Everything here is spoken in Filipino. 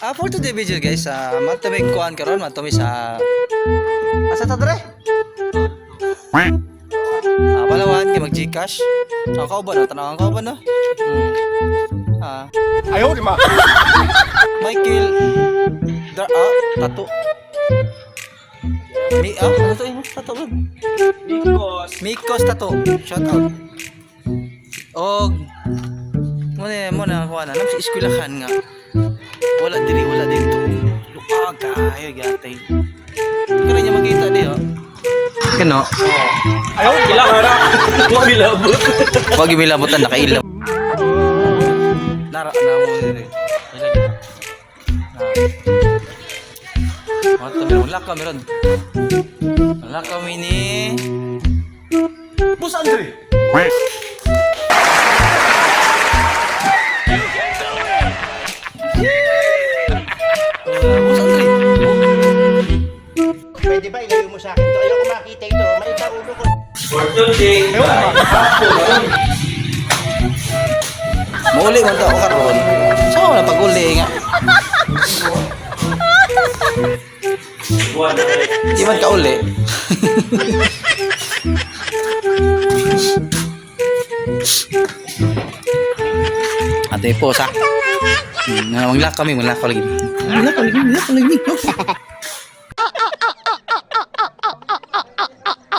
For today video guys, matumig kuan karon, matumig sa asa ta dre? Palawan kay mag Gcash. Ang kauban, tanaw ang kauban no. Ayaw di ma. Michael tato. Ano to yun? Tato ba? Mikos tato. Shout out. Og muna kuha na sa eskwelahan nga. Wala dito. Luag kayo gatay. Kaya niya makita di oh. Kano? Ayaw gila. Wag bilabot. Wag milabutan nakailaw. Nara na mo dire. Wala kami ron. Wala kami ni Boss Andre. Pwede ba ilayo mo sa akin ito? Ayoko makita ito. Maita ulo ko. Mauli man to ako karon. Saan ko na pag-uli nga? Di man ka-uli. Ate po sa. Manglak kami lagi. Manglak lagi.